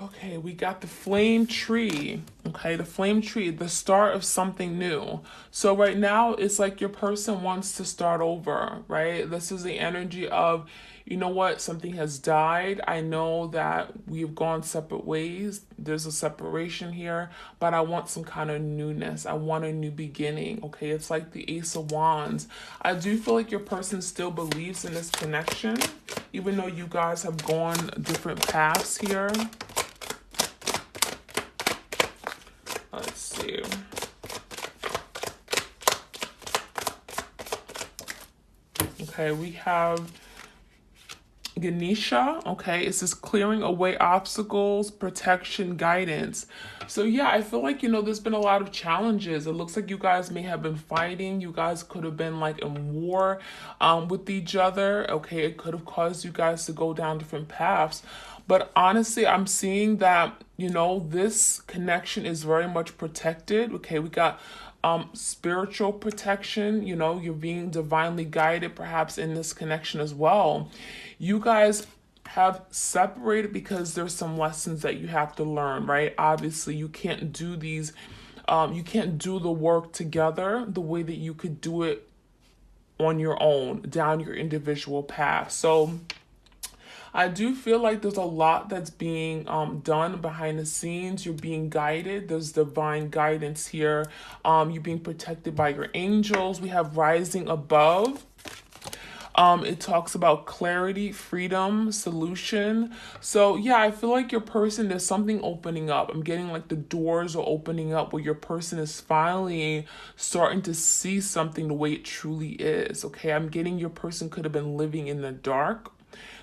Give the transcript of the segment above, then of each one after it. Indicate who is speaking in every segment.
Speaker 1: Okay, we got the flame tree. Okay, the flame tree, the start of something new. So right now, it's like your person wants to start over, right? This is the energy of, you know what, something has died. I know that we've gone separate ways. There's a separation here, but I want some kind of newness. I want a new beginning. Okay, it's like the Ace of Wands. I do feel like your person still believes in this connection, even though you guys have gone different paths here. Let's see. Okay, we have Ganesha. Okay, it's just clearing away obstacles, protection, guidance. So yeah, I feel like, there's been a lot of challenges. It looks like you guys may have been fighting. You guys could have been like in war with each other. Okay, it could have caused you guys to go down different paths. But honestly, I'm seeing that, this connection is very much protected. Okay, we got spiritual protection. You're being divinely guided perhaps in this connection as well. You guys have separated because there's some lessons that you have to learn, right? Obviously, you can't do you can't do the work together the way that you could do it on your own, down your individual path. So I do feel like there's a lot that's being done behind the scenes. You're being guided. There's divine guidance here. You're being protected by your angels. We have rising above. It talks about clarity, freedom, solution. So yeah, I feel like your person, there's something opening up. I'm getting like the doors are opening up where your person is finally starting to see something the way it truly is. Okay, I'm getting your person could have been living in the dark.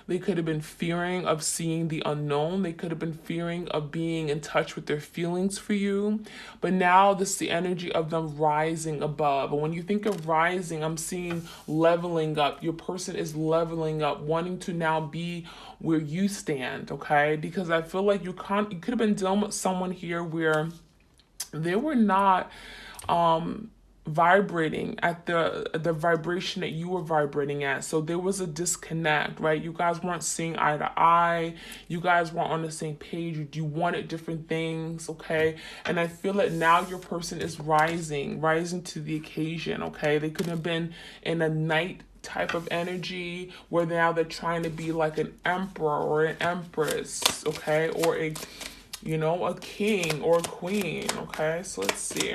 Speaker 1: They could have been fearing of seeing the unknown. They could have been fearing of being in touch with their feelings for you. But now this is the energy of them rising above. And when you think of rising, I'm seeing leveling up. Your person is leveling up, wanting to now be where you stand, okay? Because I feel like you could have been dealing with someone here where they were not vibrating at the vibration that you were vibrating at. So there was a disconnect, right? You guys weren't seeing eye to eye. You guys weren't on the same page. You wanted different things, okay? And I feel that now your person is rising to the occasion, okay? They could have been in a night type of energy where now they're trying to be like an emperor or an empress, okay? Or a king or a queen, okay? So let's see.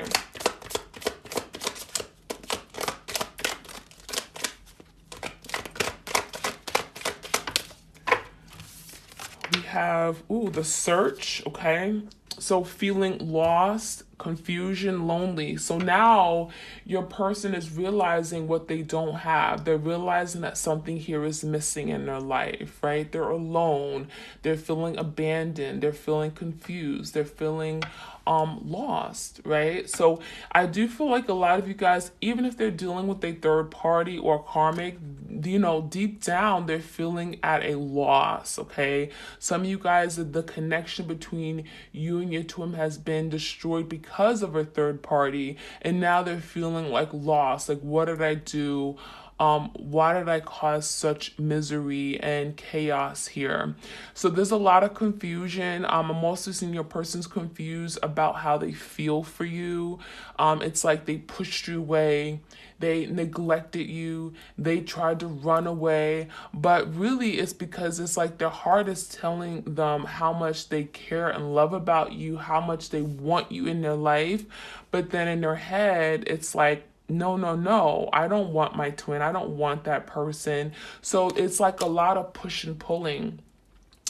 Speaker 1: We have, the search, okay? So feeling lost, confusion, lonely. So now your person is realizing what they don't have. They're realizing that something here is missing in their life, right? They're alone. They're feeling abandoned. They're feeling confused. They're feeling lost, right? So I do feel like a lot of you guys, even if they're dealing with a third party or karmic, deep down they're feeling at a loss, okay? Some of you guys, the connection between you and your twin has been destroyed because of a third party, and now they're feeling like lost. Like, what did I do? Why did I cause such misery and chaos here? So there's a lot of confusion. I'm also seeing your person's confused about how they feel for you. It's like they pushed you away. They neglected you. They tried to run away. But really, it's because it's like their heart is telling them how much they care and love about you, how much they want you in their life. But then in their head, it's like, no, I don't want my twin. I don't want that person. So it's like a lot of push and pulling.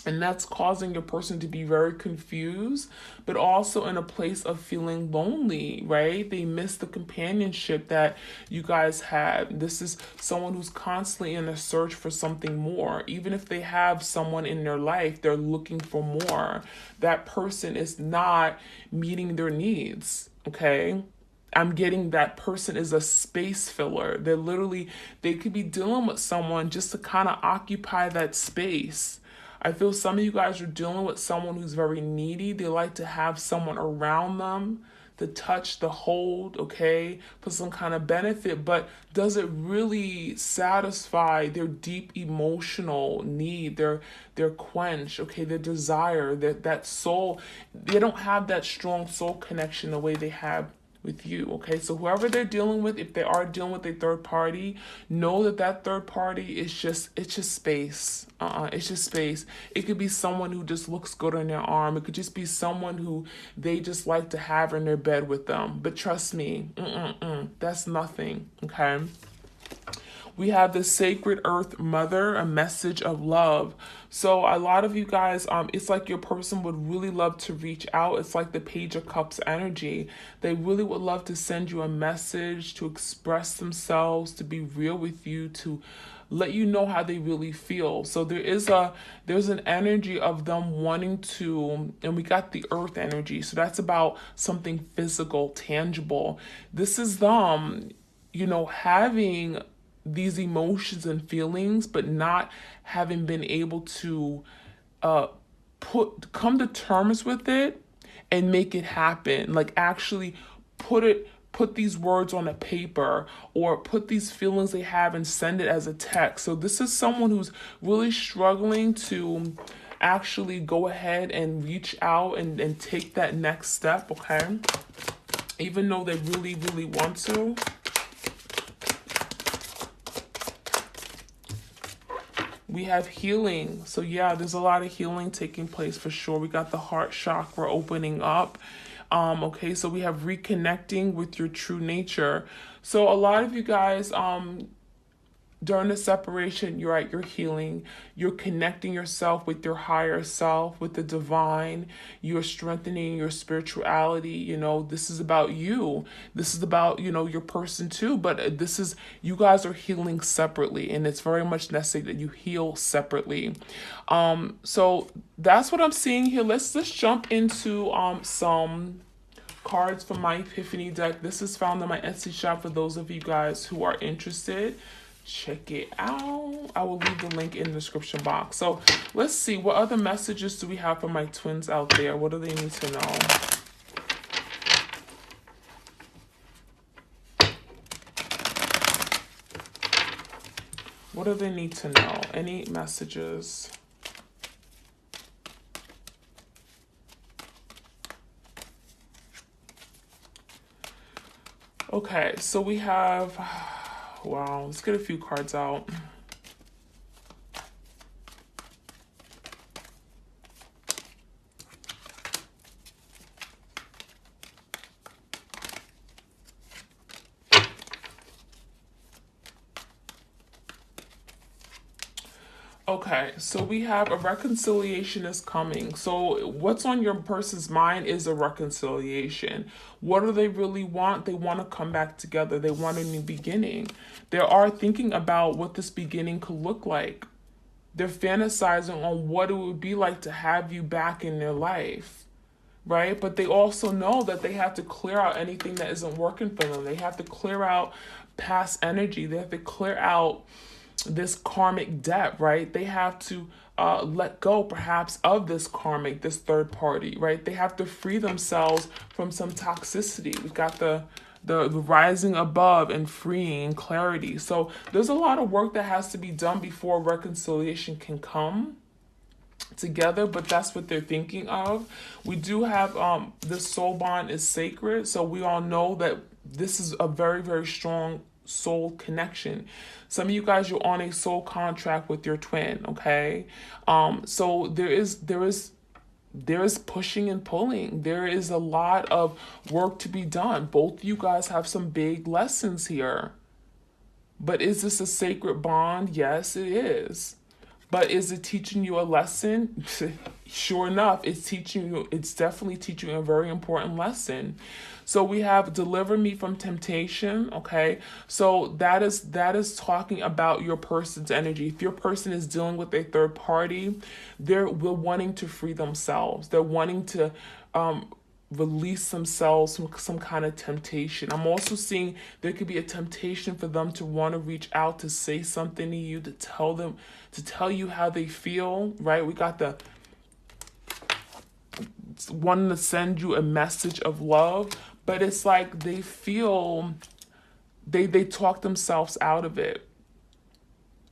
Speaker 1: And that's causing your person to be very confused, but also in a place of feeling lonely, right? They miss the companionship that you guys had. This is someone who's constantly in a search for something more. Even if they have someone in their life, they're looking for more. That person is not meeting their needs, okay? I'm getting that person is a space filler. They could be dealing with someone just to kind of occupy that space. I feel some of you guys are dealing with someone who's very needy. They like to have someone around them the touch, the hold, okay, for some kind of benefit, but does it really satisfy their deep emotional need, their quench, okay, their desire, that soul? They don't have that strong soul connection the way they have with you, okay? So whoever they're dealing with, if they are dealing with a third party, know that that third party is just, it's just space. It's just space. It could be someone who just looks good on their arm. It could just be someone who they just like to have in their bed with them. But trust me, that's nothing, okay? We have the Sacred Earth Mother, a message of love. So a lot of you guys, it's like your person would really love to reach out. It's like the Page of Cups energy. They really would love to send you a message, to express themselves, to be real with you, to let you know how they really feel. So there's an energy of them wanting to, and we got the earth energy. So that's about something physical, tangible. This is them, having these emotions and feelings, but not having been able to come to terms with it and make it happen. Like actually put these words on a paper, or put these feelings they have and send it as a text. So this is someone who's really struggling to actually go ahead and reach out and take that next step, okay? Even though they really, really want to. We have healing. So yeah, there's a lot of healing taking place for sure. We got the heart chakra opening up. Okay, so we have reconnecting with your true nature. So a lot of you guys, during the separation, you're at your healing. You're connecting yourself with your higher self, with the divine. You're strengthening your spirituality. This is about you. This is about, your person too. But you guys are healing separately, and it's very much necessary that you heal separately. So that's what I'm seeing here. Let's jump into some cards from my Epiphany deck. This is found on my Etsy shop for those of you guys who are interested. Check it out. I will leave the link in the description box. So let's see, what other messages do we have for my twins out there? What do they need to know? What do they need to know? Any messages? Okay, so we have, wow, let's get a few cards out. Okay, so we have a reconciliation is coming. So what's on your person's mind is a reconciliation. What do they really want? They want to come back together. They want a new beginning. They are thinking about what this beginning could look like. They're fantasizing on what it would be like to have you back in their life, right? But they also know that they have to clear out anything that isn't working for them. They have to clear out past energy. They have to clear out this karmic debt, right? They have to let go perhaps of this third party, right? They have to free themselves from some toxicity. We've got the rising above and freeing clarity. So there's a lot of work that has to be done before reconciliation can come together, but that's what they're thinking of. We do have this soul bond is sacred, so we all know that this is a very, very strong soul connection. Some of you guys, you're on a soul contract with your twin, okay? So there is pushing and pulling. There is a lot of work to be done. Both you guys have some big lessons here. But is this a sacred bond? Yes, it is. But is it teaching you a lesson? Sure enough, it's definitely teaching you a very important lesson. So we have deliver me from temptation, okay? So that is talking about your person's energy. If your person is dealing with a third party, they're wanting to free themselves. They're wanting to release themselves from some kind of temptation. I'm also seeing there could be a temptation for them to want to reach out, to say something to you, to tell you how they feel, right? We got the wanting to send you a message of love, but it's like they feel, they talk themselves out of it,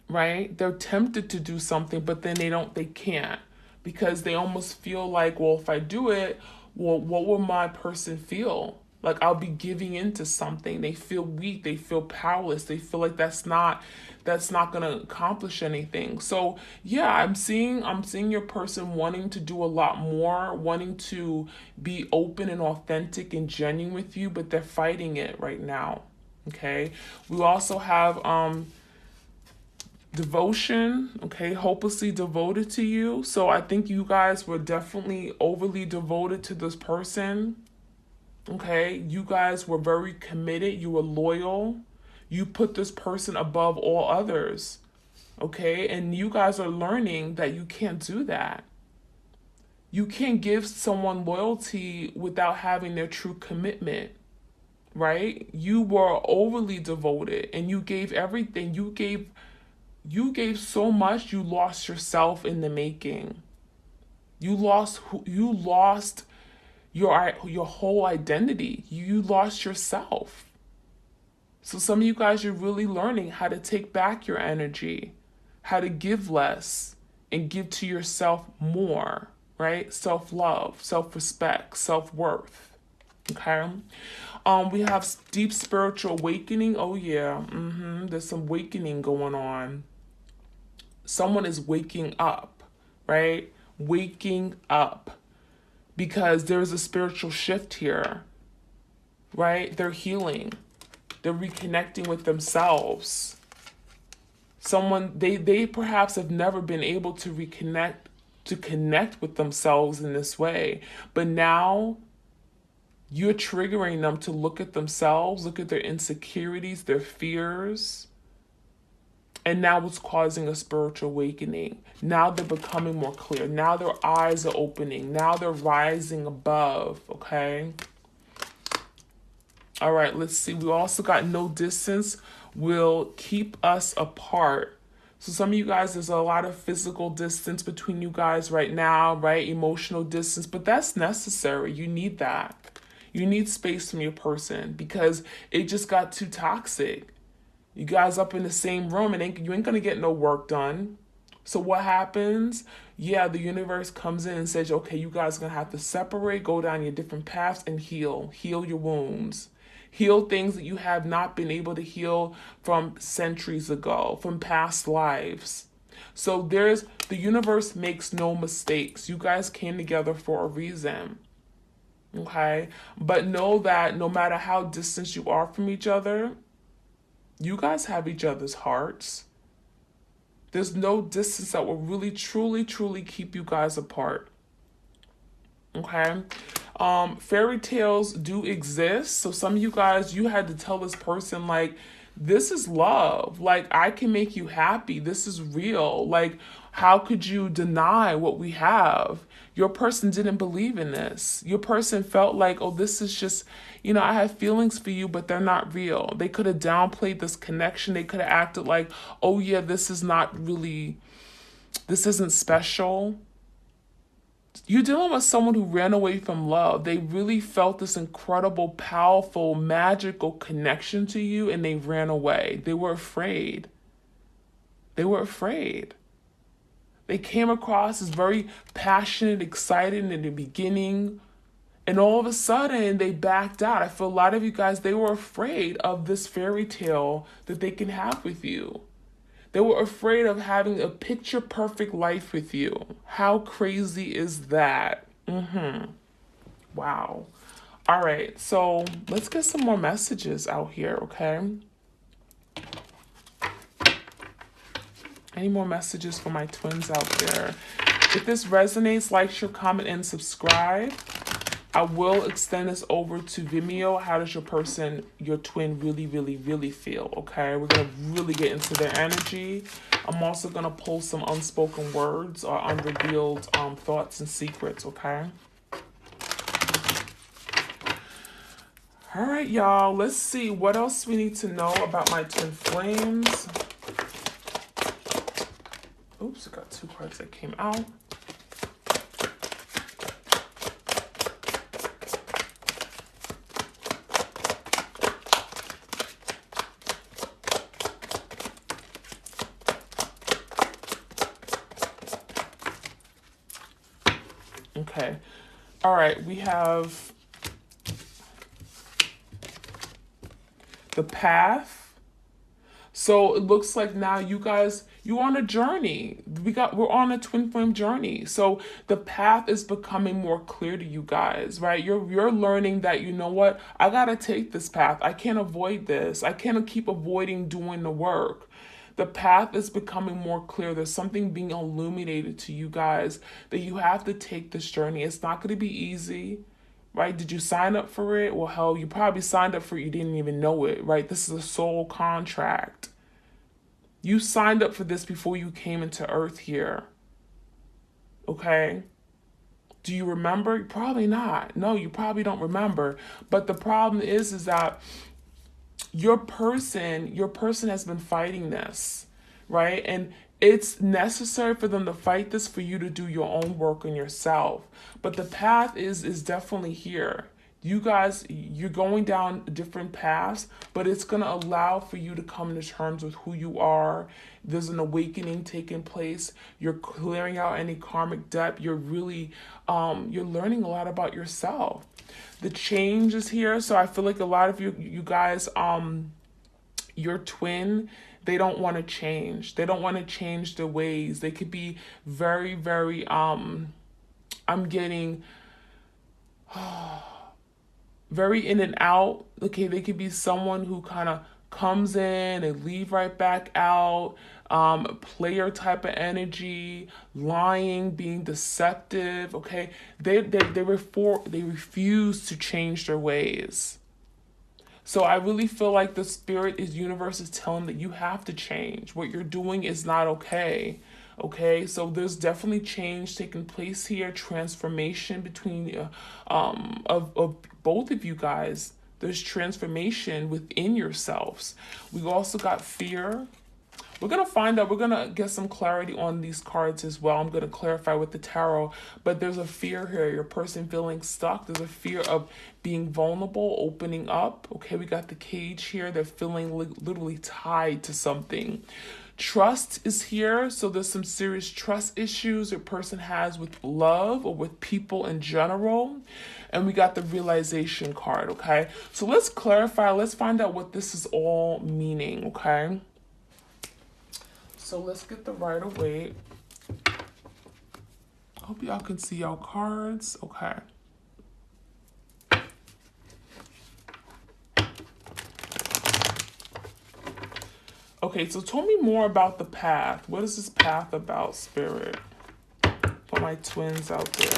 Speaker 1: right? They're tempted to do something, but then they can't, because they almost feel like, well, if I do it, well, what will my person feel? Like I'll be giving into something. They feel weak, they feel powerless, they feel like that's not gonna accomplish anything. So yeah, I'm seeing your person wanting to do a lot more, wanting to be open and authentic and genuine with you, but they're fighting it right now. Okay. We also have devotion, okay, hopelessly devoted to you. So I think you guys were definitely overly devoted to this person. Okay, you guys were very committed, you were loyal, you put this person above all others. Okay, and you guys are learning that you can't do that. You can't give someone loyalty without having their true commitment, right? You were overly devoted and you gave everything. You gave so much, you lost yourself in the making. You lost your whole identity. You lost yourself. So some of you guys, you're really learning how to take back your energy, how to give less and give to yourself more, right? Self-love, self-respect, self-worth. Okay. We have deep spiritual awakening. Oh yeah. There's some awakening going on. Someone is waking up, right? Waking up, because there's a spiritual shift here, right? They're healing. They're reconnecting with themselves. They perhaps have never been able to connect with themselves in this way. But now you're triggering them to look at themselves, look at their insecurities, their fears. And now it's causing a spiritual awakening. Now they're becoming more clear. Now their eyes are opening. Now they're rising above, okay? All right, let's see. We also got no distance will keep us apart. So some of you guys, there's a lot of physical distance between you guys right now, right? Emotional distance, but that's necessary. You need that. You need space from your person because it just got too toxic. You guys up in the same room and you ain't gonna get no work done. So what happens? Yeah, the universe comes in and says, okay, you guys are gonna have to separate, go down your different paths and heal your wounds. Heal things that you have not been able to heal from centuries ago, from past lives. So the universe makes no mistakes. You guys came together for a reason. Okay? But know that no matter how distant you are from each other, you guys have each other's hearts. There's no distance that will really, truly, truly keep you guys apart. Okay? Fairy tales do exist. So some of you guys, you had to tell this person, like, this is love. Like, I can make you happy. This is real. Like, how could you deny what we have? Your person didn't believe in this. Your person felt like, oh, this is just, I have feelings for you, but they're not real. They could have downplayed this connection. They could have acted like, oh, yeah, this isn't special. You're dealing with someone who ran away from love. They really felt this incredible, powerful, magical connection to you, and they ran away. They were afraid. They were afraid. They came across as very passionate, excited in the beginning, and all of a sudden they backed out. I feel a lot of you guys, they were afraid of this fairy tale that they can have with you. They were afraid of having a picture perfect life with you. How crazy is that? Wow. All right, so let's get some more messages out here, okay? Any more messages for my twins out there? If this resonates, like, share, comment, and subscribe. I will extend this over to Vimeo. How does your twin really, really, really feel? Okay, we're going to really get into their energy. I'm also going to pull some unspoken words or unrevealed thoughts and secrets, okay? All right, y'all. Let's see what else we need to know about my twin flames. Oops, I got two cards that came out. Okay. All right. We have the path. So it looks like now you guys, you're on a journey. We're on a twin flame journey. So the path is becoming more clear to you guys, right? You're learning that, you know what, I gotta take this path. I can't avoid this. I can't keep avoiding doing the work. The path is becoming more clear. There's something being illuminated to you guys that you have to take this journey. It's not gonna be easy, right? Did you sign up for it? Well, hell, you probably signed up for it, you didn't even know it, right? This is a soul contract. You signed up for this before you came into Earth here. Okay? Do you remember? Probably not. No, you probably don't remember. But the problem is that your person has been fighting this, right? And it's necessary for them to fight this for you to do your own work on yourself. But the path is definitely here. You guys, you're going down different paths, but it's going to allow for you to come to terms with who you are. There's an awakening taking place. You're clearing out any karmic debt. You're really you're learning a lot about yourself. The change is here. So I feel like a lot of you guys, your twin, they don't want to change. They don't want to change their ways. They could be very, very I'm getting very in and out. Okay, they could be someone who kind of comes in and leave right back out. Player type of energy, lying, being deceptive. Okay, they refuse to change their ways. So I really feel like the universe is telling that you have to change. What you're doing is not okay. Okay, so there's definitely change taking place here, transformation between of both of you guys. There's transformation within yourselves. We've also got fear. We're going to find out, we're going to get some clarity on these cards as well. I'm going to clarify with the tarot, but there's a fear here. Your person feeling stuck. There's a fear of being vulnerable, opening up. Okay, we got the cage here. They're feeling literally tied to something. Trust is here. So there's some serious trust issues your person has with love or with people in general. And we got the realization card, okay? So let's clarify. Let's find out what this is all meaning, okay? So let's get the Rider-Waite. I hope y'all can see y'all cards. Okay. Okay, so tell me more about the path. What is this path about, Spirit? For my twins out there.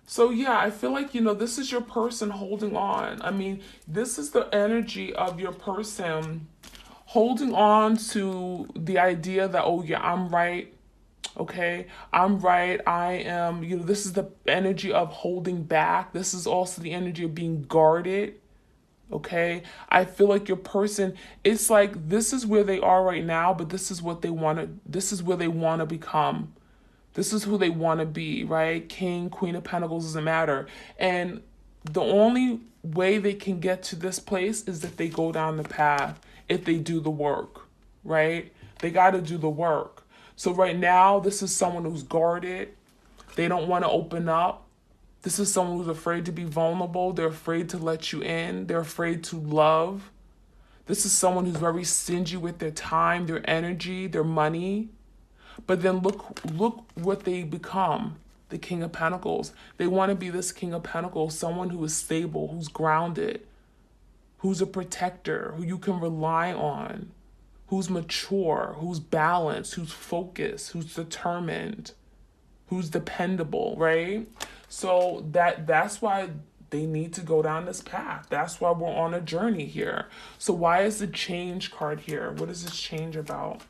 Speaker 1: So yeah, I feel like, this is your person holding on. I mean, this is the energy of your person holding on to the idea that, oh yeah, I'm right. Okay, I'm right. I am, this is the energy of holding back. This is also the energy of being guarded. Okay, I feel like your person, it's like this is where they are right now, but this is what they want to, this is where they want to become. This is who they want to be, right? King, Queen of Pentacles, doesn't matter. And the only way they can get to this place is if they go down the path, if they do the work, right? They got to do the work. So right now, this is someone who's guarded. They don't want to open up. This is someone who's afraid to be vulnerable. They're afraid to let you in. They're afraid to love. This is someone who's very stingy with their time, their energy, their money. But then look what they become, the King of Pentacles. They want to be this King of Pentacles, someone who is stable, who's grounded, who's a protector, who you can rely on, who's mature, who's balanced, who's focused, who's determined, who's dependable, right? So that's why they need to go down this path. That's why we're on a journey here. So why is the change card here? What is this change about?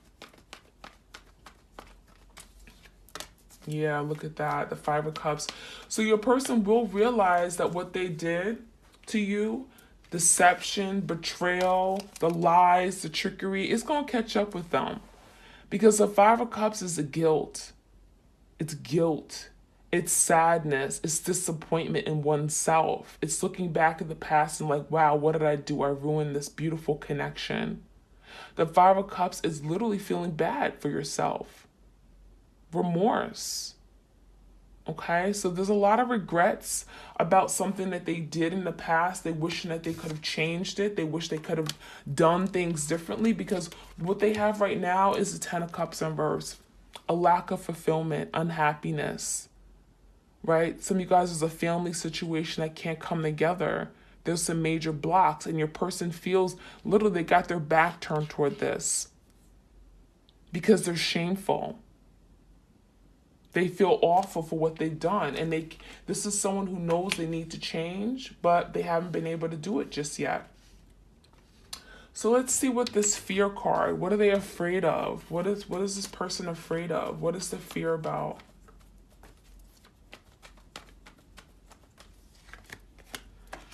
Speaker 1: Yeah, look at that, the Five of Cups. So your person will realize that what they did to you, deception, betrayal, the lies, the trickery, it's going to catch up with them. Because the Five of Cups is a guilt. It's guilt. It's sadness. It's disappointment in oneself. It's looking back at the past and like, wow, what did I do? I ruined this beautiful connection. The Five of Cups is literally feeling bad for yourself. Remorse. Okay, so there's a lot of regrets about something that they did in the past. They wishing that they could have changed it. They wish they could have done things differently, because what they have right now is the Ten of Cups in reverse. A lack of fulfillment, unhappiness, right? Some of you guys is a family situation that can't come together. There's some major blocks, and your person feels literally they got their back turned toward this because they're shameful. They feel awful for what they've done, and this is someone who knows they need to change, but they haven't been able to do it just yet. So let's see what this fear card, what are they afraid of? What is this person afraid of? What is the fear about?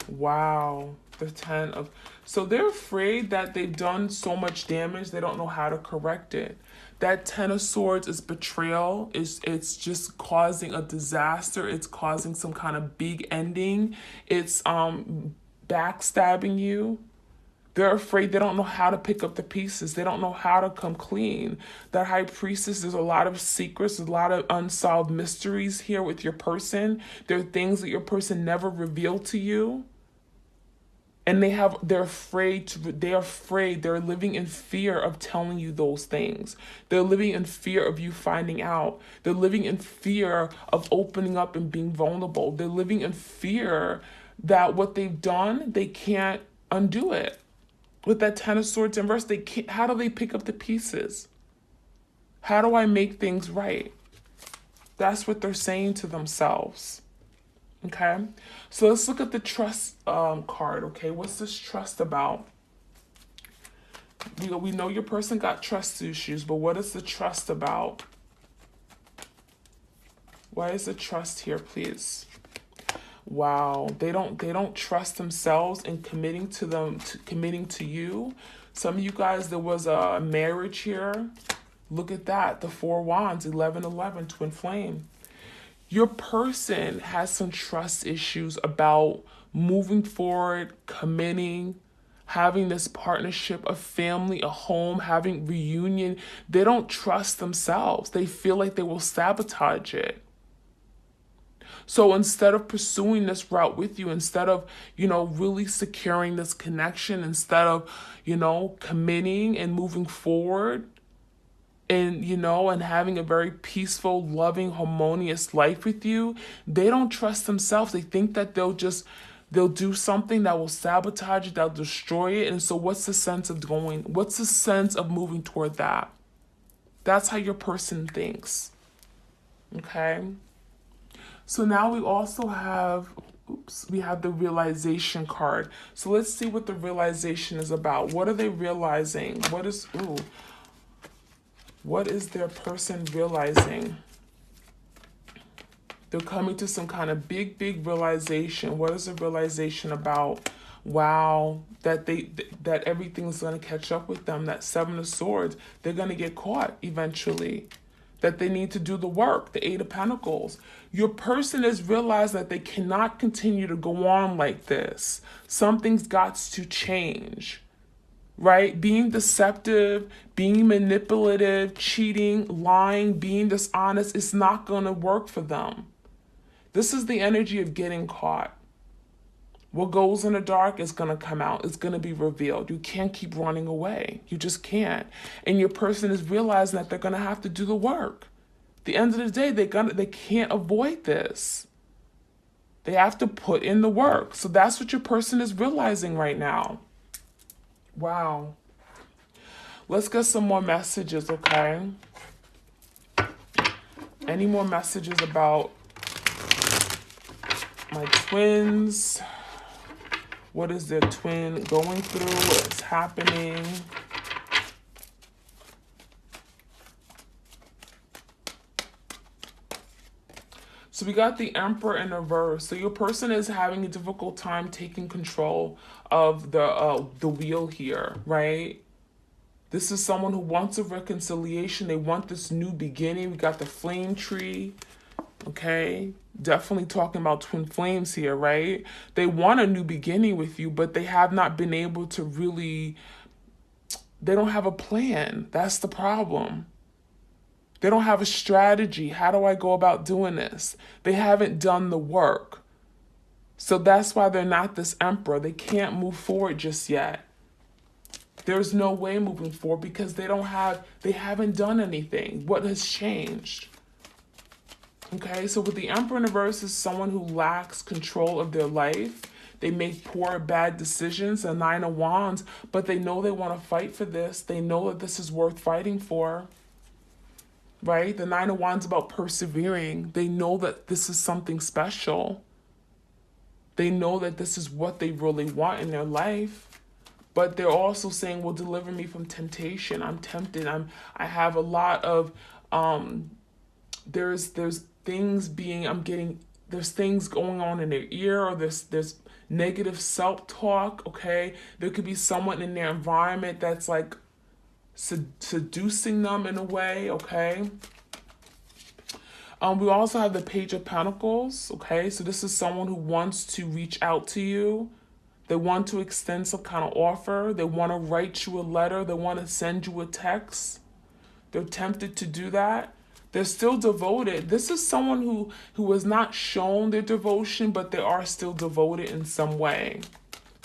Speaker 1: Wow, the so they're afraid that they've done so much damage, they don't know how to correct it. That Ten of Swords is betrayal. It's just causing a disaster. It's causing some kind of big ending. It's backstabbing you. They're afraid. They don't know how to pick up the pieces. They don't know how to come clean. That High Priestess, there's a lot of secrets, a lot of unsolved mysteries here with your person. There are things that your person never revealed to you. And they're afraid, they're living in fear of telling you those things. They're living in fear of you finding out. They're living in fear of opening up and being vulnerable. They're living in fear that what they've done, they can't undo it. With that Ten of Swords in reverse, how do they pick up the pieces? How do I make things right? That's what they're saying to themselves. Okay, so let's look at the trust card. Okay, what's this trust about? We know your person got trust issues, but what is the trust about? Why is the trust here, please? Wow, they don't trust themselves in committing to you. Some of you guys, there was a marriage here. Look at that, the Four Wands, 11-11, twin flame. Your person has some trust issues about moving forward, committing, having this partnership, a family, a home, having reunion. They don't trust themselves. They feel like they will sabotage it. So instead of pursuing this route with you, instead of, really securing this connection, instead of, committing and moving forward, and and having a very peaceful, loving, harmonious life with you, they don't trust themselves. They think that they'll do something that will sabotage it, that'll destroy it. And so what's the sense of moving toward that? That's how your person thinks. Okay, so now we also have we have the realization card. So let's see what the realization is about. What are they realizing? What is their person realizing? They're coming to some kind of big realization. What is the realization about? Wow, that everything's going to catch up with them. That Seven of Swords, they're going to get caught eventually. That they need to do the work. The Eight of Pentacles. Your person has realized that they cannot continue to go on like this. Something's got to change. Right? Being deceptive, being manipulative, cheating, lying, being dishonest, it's not going to work for them. This is the energy of getting caught. What goes in the dark is going to come out. It's going to be revealed. You can't keep running away. You just can't. And your person is realizing that they're going to have to do the work. At the end of the day, they can't avoid this. They have to put in the work. So that's what your person is realizing right now. Wow. Let's get some more messages, okay? Any more messages about my twins? What is their twin going through? What's happening? So we got the Emperor in reverse. So your person is having a difficult time taking control of the wheel here, right? This is someone who wants a reconciliation. They want this new beginning. We got the flame tree, okay? Definitely talking about twin flames here, right? They want a new beginning with you, but they have not been able to really They don't have a plan. That's the problem. They don't have a strategy. How do I go about doing this? They haven't done the work. So that's why they're not this emperor. They can't move forward just yet. There's no way moving forward because they haven't done anything. What has changed? Okay, so with the Emperor in reverse is someone who lacks control of their life. They make poor, bad decisions, the Nine of Wands, but they know they want to fight for this. They know that this is worth fighting for, right? The Nine of Wands is about persevering. They know that this is something special. They know that this is what they really want in their life. But they're also saying, well, deliver me from temptation. I'm tempted. I have a lot of there's things there's things going on in their ear, or there's negative self-talk, okay? There could be someone in their environment that's like seducing them in a way, okay? We also have the Page of Pentacles, okay? So this is someone who wants to reach out to you. They want to extend some kind of offer. They want to write you a letter. They want to send you a text. They're tempted to do that. They're still devoted. This is someone who has not shown their devotion, but they are still devoted in some way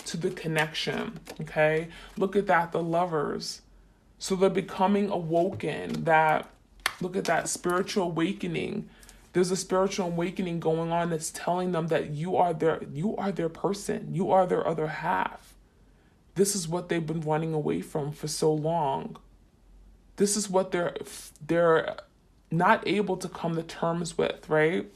Speaker 1: to the connection, okay? Look at that, the Lovers. So they're becoming awoken. Look at that, spiritual awakening. There's a spiritual awakening going on that's telling them that you are their person. You are their other half. This is what they've been running away from for so long. This is what they're not able to come to terms with, right?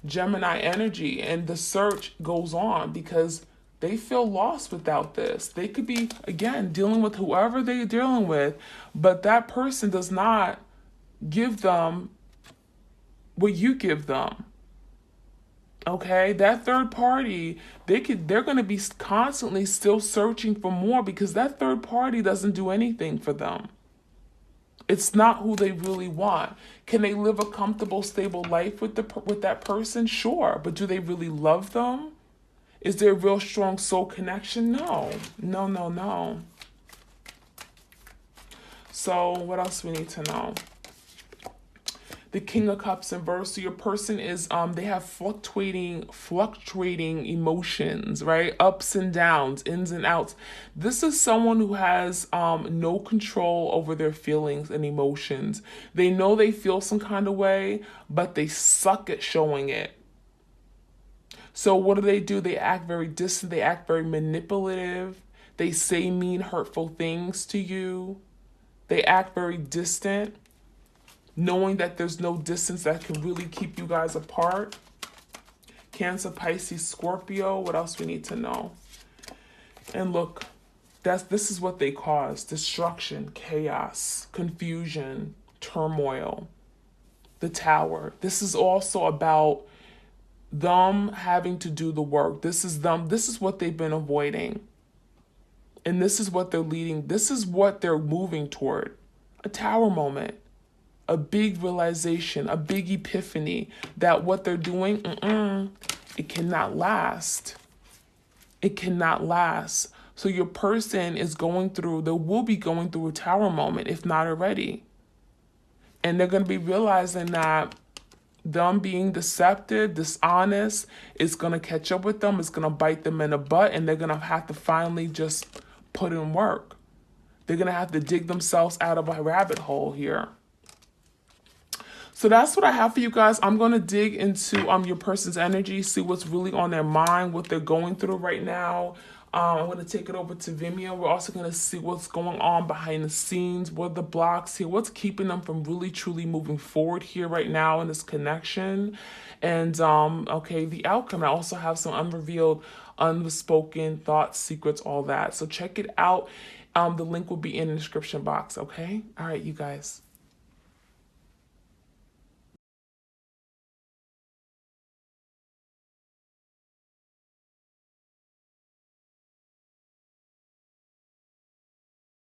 Speaker 1: Gemini energy, and the search goes on because they feel lost without this. They could be, again, dealing with whoever they're dealing with, but that person does not give them what you give them. Okay, that third party, they're going to be constantly still searching for more because that third party doesn't do anything for them. It's not who they really want. Can they live a comfortable, stable life with that person? Sure, but do they really love them? Is there a real strong soul connection? No. So what else we need to know? The King of Cups in verse. So your person is they have fluctuating emotions, right? Ups and downs, ins and outs. This is someone who has no control over their feelings and emotions. They know they feel some kind of way, but they suck at showing it. So what do? They act very distant, they act very manipulative, they say mean, hurtful things to you. They act very distant, knowing that there's no distance that can really keep you guys apart. Cancer, Pisces, Scorpio, what else we need to know? And look, this is what they cause: destruction, chaos, confusion, turmoil. The Tower. This is also about them having to do the work. This is what they've been avoiding. And this is what they're leading. This is what they're moving toward. A Tower moment. A big realization, a big epiphany that what they're doing, it cannot last. It cannot last. So your person will be going through a Tower moment, if not already. And they're going to be realizing that them being deceptive, dishonest, is going to catch up with them. It's going to bite them in the butt, and they're going to have to finally just put in work. They're going to have to dig themselves out of a rabbit hole here. So that's what I have for you guys. I'm going to dig into your person's energy, see what's really on their mind, what they're going through right now. I'm going to take it over to Vimeo. We're also going to see what's going on behind the scenes, what are the blocks here, what's keeping them from really truly moving forward here right now in this connection. And okay, the outcome. I also have some unrevealed, unspoken thoughts, secrets, all that. So check it out. The link will be in the description box, okay? All right, you guys.